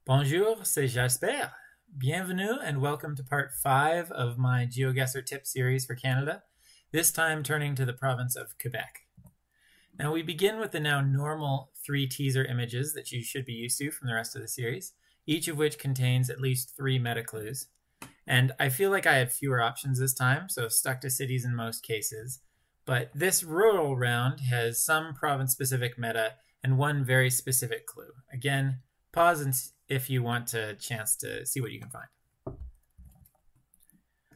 Bonjour, c'est Jasper. Bienvenue and welcome to part 5 of my GeoGuessr tip series for Canada, this time turning to the province of Quebec. Now we begin with the now normal 3 teaser images that you should be used to from the rest of the series, each of which contains at least 3 meta clues. And I feel like I had fewer options this time, so stuck to cities in most cases. But this rural round has some province-specific meta and one very specific clue. Again, pause if you want a chance to see what you can find.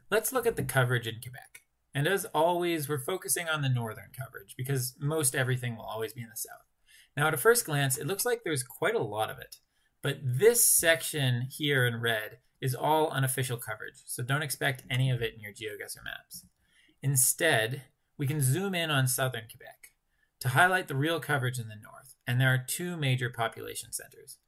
Let's look at the coverage in Quebec. And as always, we're focusing on the northern coverage because most everything will always be in the south. Now at a first glance, it looks like there's quite a lot of it. But this section here in red is all unofficial coverage, so don't expect any of it in your GeoGuessr maps. Instead, we can zoom in on southern Quebec to highlight the real coverage in the north, and there are 2 major population centers.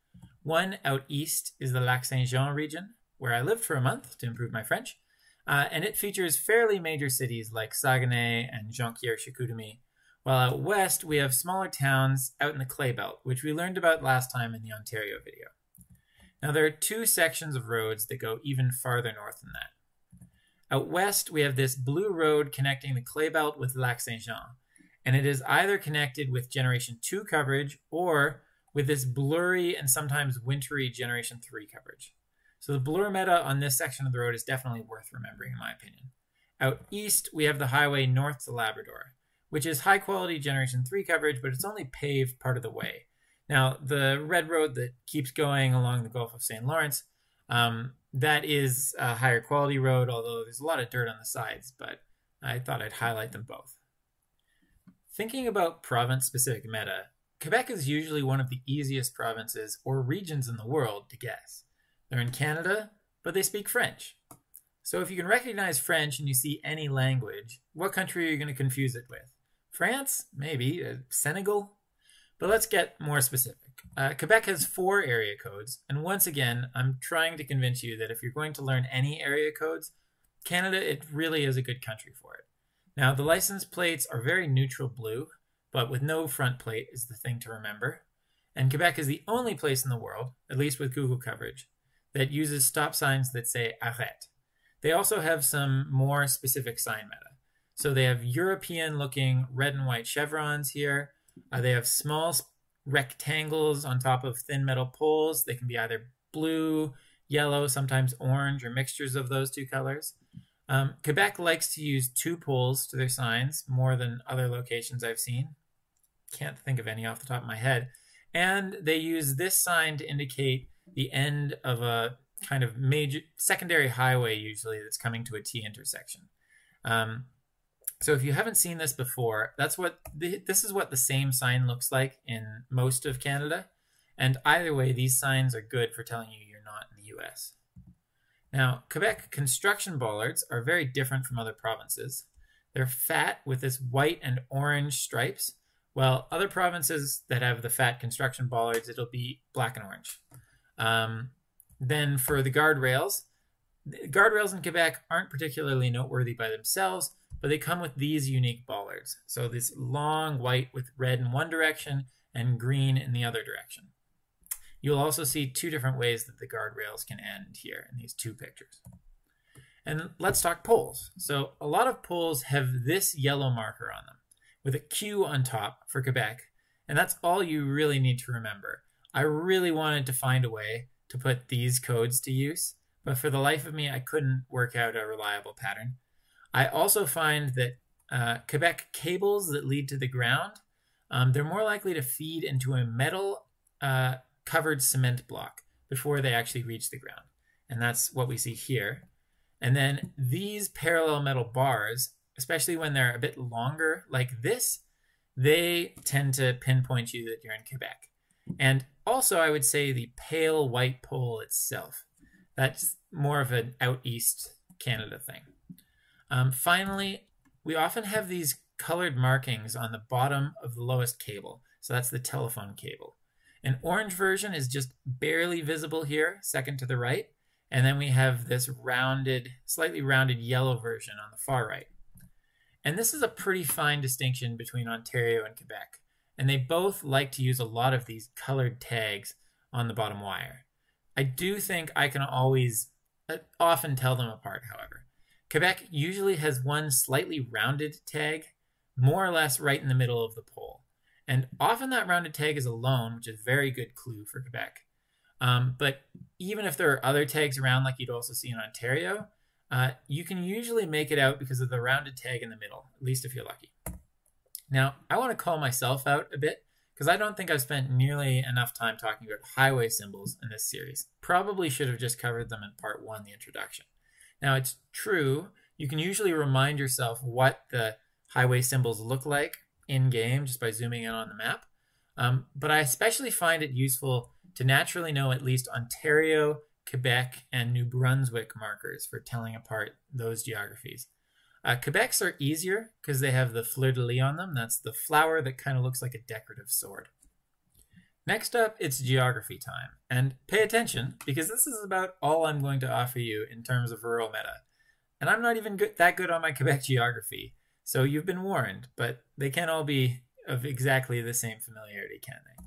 One out east is the Lac-Saint-Jean region, where I lived for a month to improve my French, and it features fairly major cities like Saguenay and Jonquière-Chicoutimi, while out west we have smaller towns out in the Clay Belt, which we learned about last time in the Ontario video. Now there are 2 sections of roads that go even farther north than that. Out west we have this blue road connecting the Clay Belt with Lac-Saint-Jean, and it is either connected with Generation 2 coverage or with this blurry and sometimes wintry Generation 3 coverage. So the blur meta on this section of the road is definitely worth remembering in my opinion. Out east, we have the highway north to Labrador, which is high quality Generation 3 coverage, but it's only paved part of the way. Now, the red road that keeps going along the Gulf of St. Lawrence, that is a higher quality road, although there's a lot of dirt on the sides, but I thought I'd highlight them both. Thinking about province-specific meta, Quebec is usually one of the easiest provinces or regions in the world to guess. They're in Canada, but they speak French. So if you can recognize French and you see any language, what country are you going to confuse it with? France? Maybe. Senegal? But let's get more specific. Quebec has 4 area codes, and once again, I'm trying to convince you that if you're going to learn any area codes, Canada, it really is a good country for it. Now, the license plates are very neutral blue, but with no front plate is the thing to remember. And Quebec is the only place in the world, at least with Google coverage, that uses stop signs that say arrête. They also have some more specific sign meta. So they have European-looking red and white chevrons here. They have small rectangles on top of thin metal poles. They can be either blue, yellow, sometimes orange, or mixtures of those 2 colors. Quebec likes to use 2 poles to their signs, more than other locations I've seen. Can't think of any off the top of my head. And they use this sign to indicate the end of a kind of major secondary highway, usually, that's coming to a T intersection. So if you haven't seen this before, this is what the same sign looks like in most of Canada. And either way, these signs are good for telling you you're not in the US. Now, Quebec construction bollards are very different from other provinces. They're fat with this white and orange stripes, while other provinces that have the fat construction bollards, it'll be black and orange. Then for the guardrails in Quebec aren't particularly noteworthy by themselves, but they come with these unique bollards. So this long white with red in one direction and green in the other direction. You'll also see 2 different ways that the guardrails can end here in these 2 pictures. And let's talk poles. So a lot of poles have this yellow marker on them with a Q on top for Quebec, and that's all you really need to remember. I really wanted to find a way to put these codes to use, but for the life of me, I couldn't work out a reliable pattern. I also find that Quebec cables that lead to the ground, they're more likely to feed into a metal covered cement block before they actually reach the ground. And that's what we see here. And then these parallel metal bars, especially when they're a bit longer like this, they tend to pinpoint you that you're in Quebec. And also I would say the pale white pole itself. That's more of an out east Canada thing. Finally, we often have these colored markings on the bottom of the lowest cable. So that's the telephone cable. An orange version is just barely visible here, second to the right. And then we have this rounded, slightly rounded yellow version on the far right. And this is a pretty fine distinction between Ontario and Quebec. And they both like to use a lot of these colored tags on the bottom wire. I do think I can always often tell them apart, however. Quebec usually has one slightly rounded tag, more or less right in the middle of the pole. And often that rounded tag is alone, which is a very good clue for Quebec. But even if there are other tags around, like you'd also see in Ontario, you can usually make it out because of the rounded tag in the middle, at least if you're lucky. Now, I want to call myself out a bit because I don't think I've spent nearly enough time talking about highway symbols in this series. Probably should have just covered them in part 1, the introduction. Now, it's true, you can usually remind yourself what the highway symbols look like in-game just by zooming in on the map. But I especially find it useful to naturally know at least Ontario, Quebec, and New Brunswick markers for telling apart those geographies. Quebec's are easier because they have the fleur-de-lis on them. That's the flower that kind of looks like a decorative sword. Next up, it's geography time. And pay attention, because this is about all I'm going to offer you in terms of rural meta. And I'm not even that good on my Quebec geography, so you've been warned, but they can't all be of exactly the same familiarity, can they?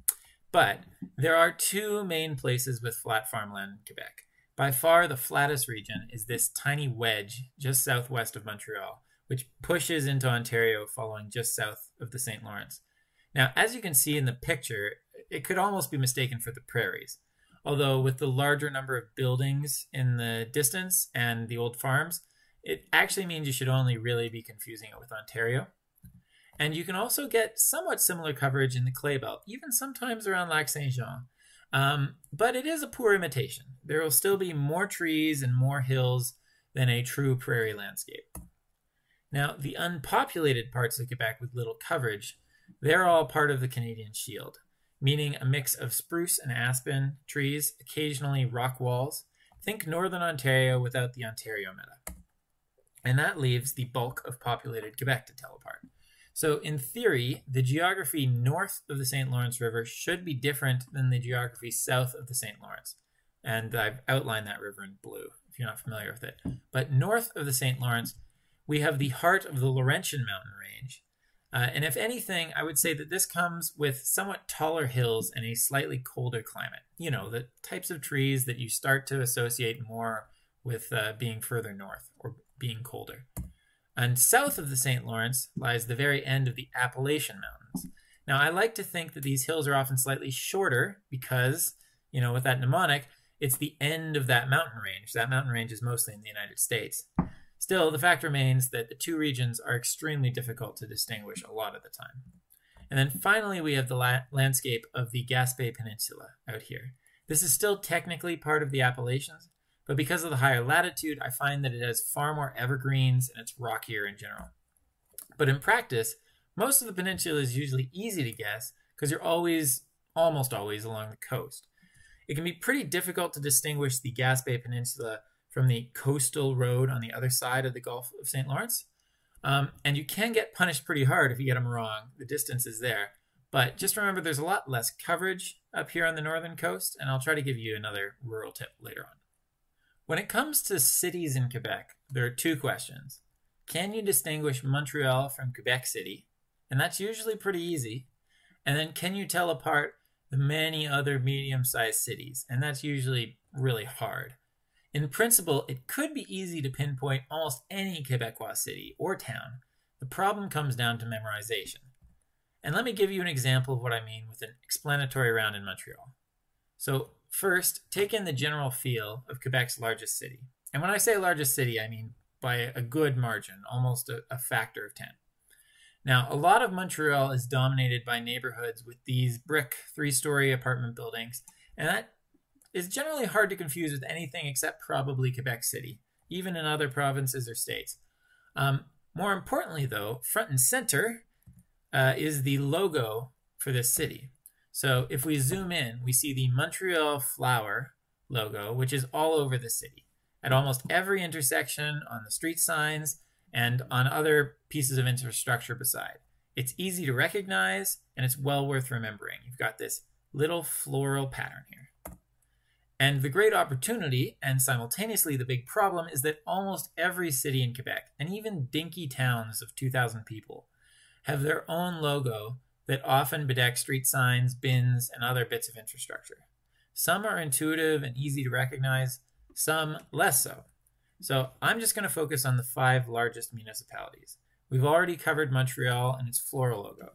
But there are 2 main places with flat farmland in Quebec. By far, the flattest region is this tiny wedge just southwest of Montreal, which pushes into Ontario following just south of the St. Lawrence. Now, as you can see in the picture, it could almost be mistaken for the prairies. Although with the larger number of buildings in the distance and the old farms, it actually means you should only really be confusing it with Ontario. And you can also get somewhat similar coverage in the Clay Belt, even sometimes around Lac Saint-Jean. But it is a poor imitation. There will still be more trees and more hills than a true prairie landscape. Now, the unpopulated parts of Quebec with little coverage, they're all part of the Canadian Shield, meaning a mix of spruce and aspen trees, occasionally rock walls. Think Northern Ontario without the Ontario meta. And that leaves the bulk of populated Quebec to tell apart. So in theory, the geography north of the St. Lawrence River should be different than the geography south of the St. Lawrence. And I've outlined that river in blue, if you're not familiar with it. But north of the St. Lawrence, we have the heart of the Laurentian mountain range. And if anything, I would say that this comes with somewhat taller hills and a slightly colder climate. You know, the types of trees that you start to associate more with being further north or being colder. And south of the St. Lawrence lies the very end of the Appalachian Mountains. Now, I like to think that these hills are often slightly shorter because, you know, with that mnemonic, it's the end of that mountain range. That mountain range is mostly in the United States. Still, the fact remains that the 2 regions are extremely difficult to distinguish a lot of the time. And then finally, we have the landscape of the Gaspé Peninsula out here. This is still technically part of the Appalachians, but because of the higher latitude, I find that it has far more evergreens and it's rockier in general. But in practice, most of the peninsula is usually easy to guess because you're almost always along the coast. It can be pretty difficult to distinguish the Gaspé Peninsula from the coastal road on the other side of the Gulf of St. Lawrence. And you can get punished pretty hard if you get them wrong. The distance is there. But just remember there's a lot less coverage up here on the northern coast, and I'll try to give you another rural tip later on. When it comes to cities in Quebec, there are 2 questions. Can you distinguish Montreal from Quebec City? And that's usually pretty easy. And then can you tell apart the many other medium-sized cities? And that's usually really hard. In principle, it could be easy to pinpoint almost any Quebecois city or town. The problem comes down to memorization. And let me give you an example of what I mean with an explanatory round in Montreal. So first, take in the general feel of Quebec's largest city. And when I say largest city, I mean by a good margin, almost a factor of 10. Now, a lot of Montreal is dominated by neighborhoods with these brick 3-story apartment buildings, and that is generally hard to confuse with anything except probably Quebec City, even in other provinces or states. More importantly, though, front and center is the logo for this city. So if we zoom in, we see the Montreal flower logo, which is all over the city, at almost every intersection, on the street signs, and on other pieces of infrastructure beside. It's easy to recognize, and it's well worth remembering. You've got this little floral pattern here. And the great opportunity, and simultaneously the big problem, is that almost every city in Quebec, and even dinky towns of 2,000 people, have their own logo that often bedecks street signs, bins, and other bits of infrastructure. Some are intuitive and easy to recognize, some less so. So I'm just going to focus on the 5 largest municipalities. We've already covered Montreal and its floral logo.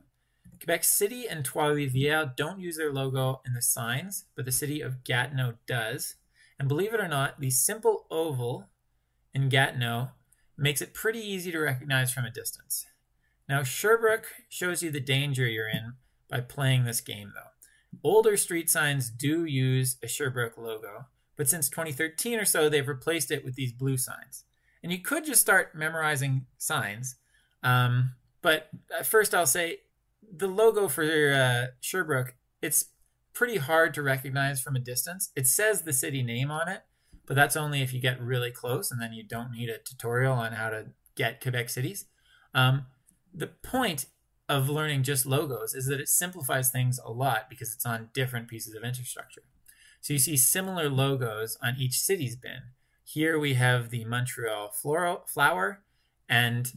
Quebec City and Trois-Rivières don't use their logo in the signs, but the city of Gatineau does. And believe it or not, the simple oval in Gatineau makes it pretty easy to recognize from a distance. Now, Sherbrooke shows you the danger you're in by playing this game, though. Older street signs do use a Sherbrooke logo, but since 2013 or so, they've replaced it with these blue signs. And you could just start memorizing signs, but first I'll say the logo for Sherbrooke, it's pretty hard to recognize from a distance. It says the city name on it, but that's only if you get really close, and then you don't need a tutorial on how to get Quebec cities. The point of learning just logos is that it simplifies things a lot because it's on different pieces of infrastructure. So you see similar logos on each city's bin. Here we have the Montreal flower, and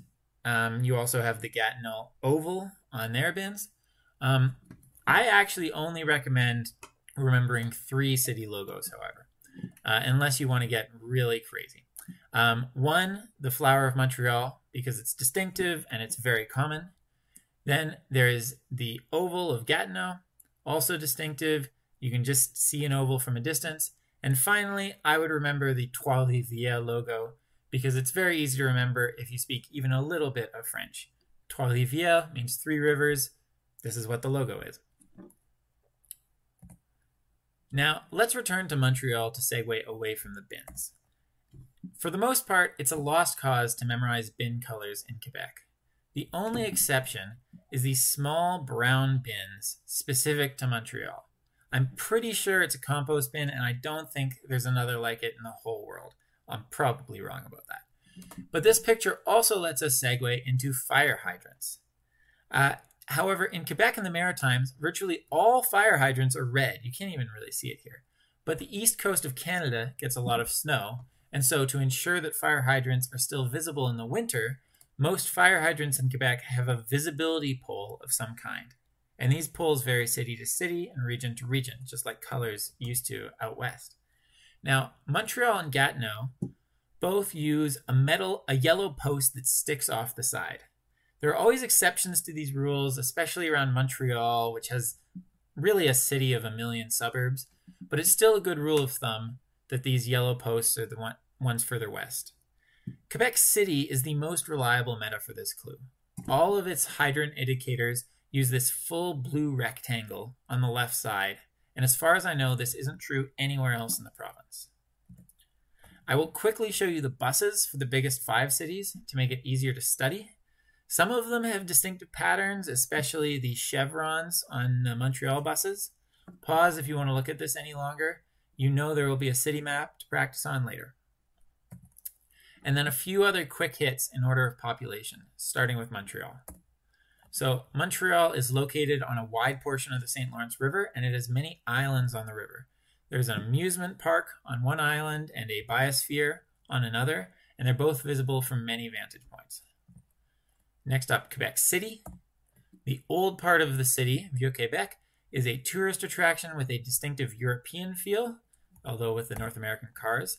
you also have the Gatineau oval on their bins. I actually only recommend remembering 3 city logos, however, unless you want to get really crazy. 1, the flower of Montreal, because it's distinctive and it's very common. Then there is the oval of Gatineau, also distinctive. You can just see an oval from a distance. And finally, I would remember the Trois-Rivières logo because it's very easy to remember if you speak even a little bit of French. Trois-Rivières means 3 rivers. This is what the logo is. Now, let's return to Montreal to segue away from the bins. For the most part, it's a lost cause to memorize bin colors in Quebec. The only exception is these small brown bins specific to Montreal. I'm pretty sure it's a compost bin, and I don't think there's another like it in the whole world. I'm probably wrong about that. But this picture also lets us segue into fire hydrants. However, in Quebec and the Maritimes, virtually all fire hydrants are red. You can't even really see it here. But the east coast of Canada gets a lot of snow, and so to ensure that fire hydrants are still visible in the winter, most fire hydrants in Quebec have a visibility pole of some kind. And these poles vary city to city and region to region, just like colors used to out west. Now, Montreal and Gatineau both use a yellow post that sticks off the side. There are always exceptions to these rules, especially around Montreal, which has really a city of 1 million suburbs, but it's still a good rule of thumb that these yellow posts are the ones further west. Quebec City is the most reliable meta for this clue. All of its hydrant indicators use this full blue rectangle on the left side, and as far as I know, this isn't true anywhere else in the province. I will quickly show you the buses for the biggest 5 cities to make it easier to study. Some of them have distinctive patterns, especially the chevrons on the Montreal buses. Pause if you want to look at this any longer. You know there will be a city map to practice on later. And then a few other quick hits in order of population, starting with Montreal. So Montreal is located on a wide portion of the St. Lawrence River, and it has many islands on the river. There's an amusement park on one island and a biosphere on another, and they're both visible from many vantage points. Next up, Quebec City. The old part of the city, Vieux-Québec, is a tourist attraction with a distinctive European feel, although with the North American cars.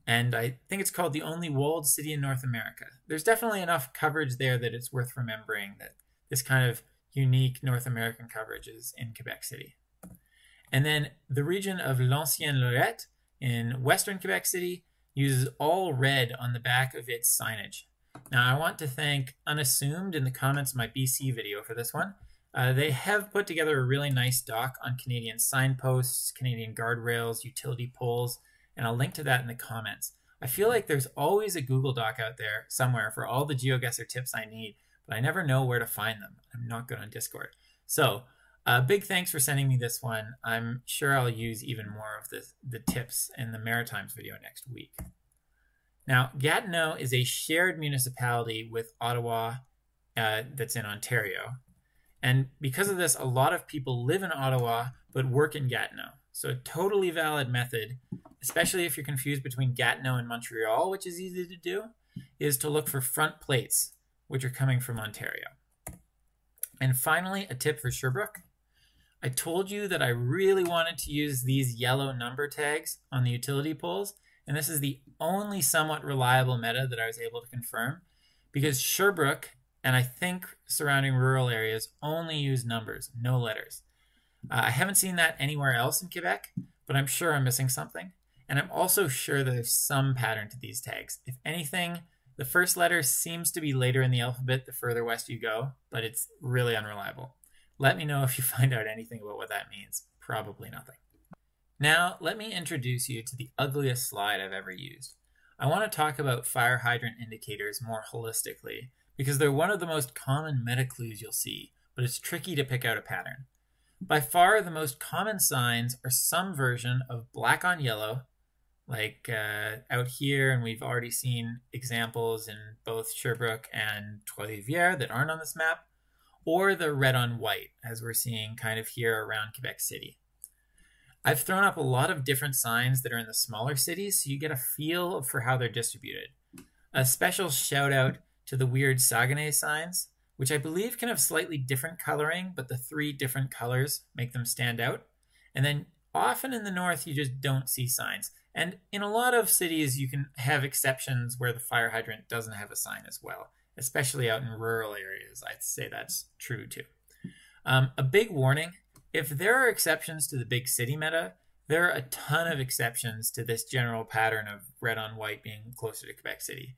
And I think it's called the only walled city in North America. There's definitely enough coverage there that it's worth remembering that this kind of unique North American coverage is in Quebec City. And then the region of l'Ancienne Lorette in western Quebec City uses all red on the back of its signage. Now, I want to thank Unassumed in the comments of my BC video for this one. They have put together a really nice doc on Canadian signposts, Canadian guardrails, utility poles, and I'll link to that in the comments. I feel like there's always a Google Doc out there somewhere for all the GeoGuessr tips I need, but I never know where to find them. I'm not good on Discord. So, big thanks for sending me this one. I'm sure I'll use even more of the tips in the Maritimes video next week. Now, Gatineau is a shared municipality with Ottawa that's in Ontario. And because of this, a lot of people live in Ottawa but work in Gatineau. So a totally valid method, especially if you're confused between Gatineau and Montreal, which is easy to do, is to look for front plates, which are coming from Ontario. And finally, a tip for Sherbrooke. I told you that I really wanted to use these yellow number tags on the utility poles, and this is the only somewhat reliable meta that I was able to confirm, because Sherbrooke and I think surrounding rural areas only use numbers, no letters. I haven't seen that anywhere else in Quebec, but I'm sure I'm missing something. And I'm also sure that there's some pattern to these tags. If anything, the first letter seems to be later in the alphabet the further west you go, but it's really unreliable. Let me know if you find out anything about what that means. Probably nothing. Now, let me introduce you to the ugliest slide I've ever used. I want to talk about fire hydrant indicators more holistically, because they're one of the most common meta clues you'll see, but it's tricky to pick out a pattern. By far, the most common signs are some version of black on yellow, like out here, and we've already seen examples in both Sherbrooke and Trois-Rivières that aren't on this map, or the red on white, as we're seeing kind of here around Quebec City. I've thrown up a lot of different signs that are in the smaller cities, so you get a feel for how they're distributed. A special shout out to the weird Saguenay signs, which I believe can have slightly different coloring, but the 3 different colors make them stand out. And then often in the north, you just don't see signs. And in a lot of cities, you can have exceptions where the fire hydrant doesn't have a sign as well, especially out in rural areas. I'd say that's true too. A big warning, if there are exceptions to the big city meta, there are a ton of exceptions to this general pattern of red on white being closer to Quebec City.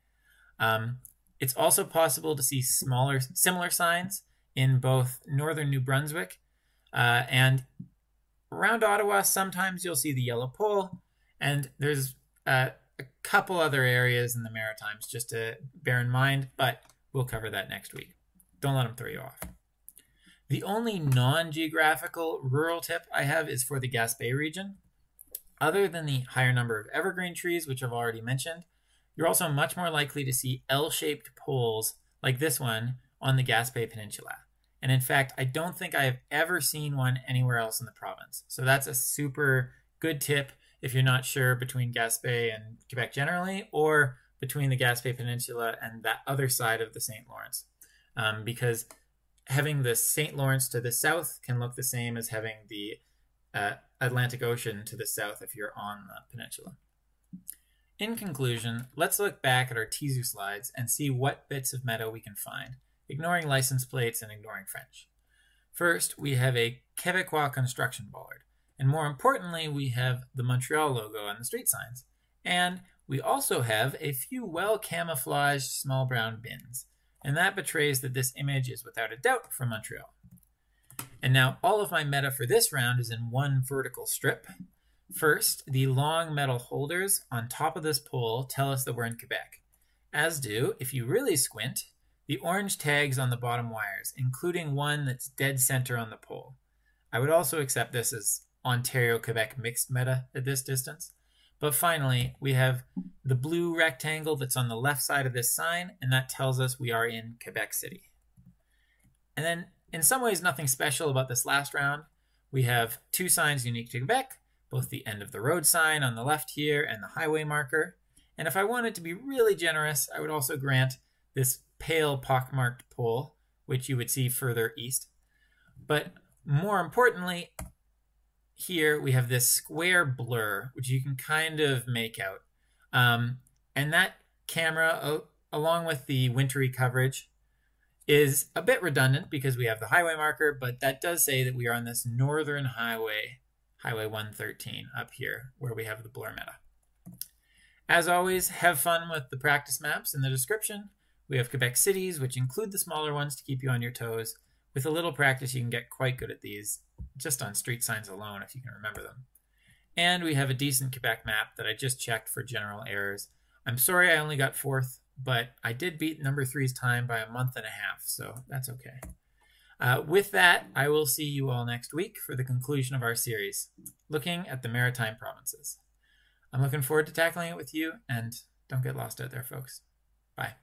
It's also possible to see similar signs in both northern New Brunswick and around Ottawa. Sometimes you'll see the yellow pole, and there's a couple other areas in the Maritimes just to bear in mind, but we'll cover that next week. Don't let them throw you off. The only non-geographical rural tip I have is for the Gaspé region. Other than the higher number of evergreen trees, which I've already mentioned, you're also much more likely to see L-shaped poles like this one on the Gaspé Peninsula. And in fact, I don't think I have ever seen one anywhere else in the province. So that's a super good tip if you're not sure between Gaspé and Quebec generally, or between the Gaspé Peninsula and that other side of the St. Lawrence. Because having the St. Lawrence to the south can look the same as having the Atlantic Ocean to the south if you're on the peninsula. In conclusion, let's look back at our teaser slides and see what bits of meta we can find, ignoring license plates and ignoring French. First, we have a Quebecois construction bollard, and more importantly, we have the Montreal logo on the street signs. And we also have a few well-camouflaged small brown bins, and that betrays that this image is without a doubt from Montreal. And now all of my meta for this round is in one vertical strip. First, the long metal holders on top of this pole tell us that we're in Quebec, as do, if you really squint, the orange tags on the bottom wires, including one that's dead center on the pole. I would also accept this as Ontario-Quebec mixed meta at this distance. But finally, we have the blue rectangle that's on the left side of this sign, and that tells us we are in Quebec City. And then, in some ways, nothing special about this last round. We have 2 signs unique to Quebec, both the end of the road sign on the left here and the highway marker. And if I wanted to be really generous, I would also grant this pale pockmarked pole, which you would see further east. But more importantly, here we have this square blur, which you can kind of make out. And that camera, along with the wintry coverage, is a bit redundant because we have the highway marker, but that does say that we are on this northern highway, Highway 113 up here, where we have the blur meta. As always, have fun with the practice maps in the description. We have Quebec cities, which include the smaller ones to keep you on your toes. With a little practice, you can get quite good at these, just on street signs alone, if you can remember them. And we have a decent Quebec map that I just checked for general errors. I'm sorry I only got 4th, but I did beat number 3's time by a month and a half, so that's okay. With that, I will see you all next week for the conclusion of our series, looking at the Maritime provinces. I'm looking forward to tackling it with you, and don't get lost out there, folks. Bye.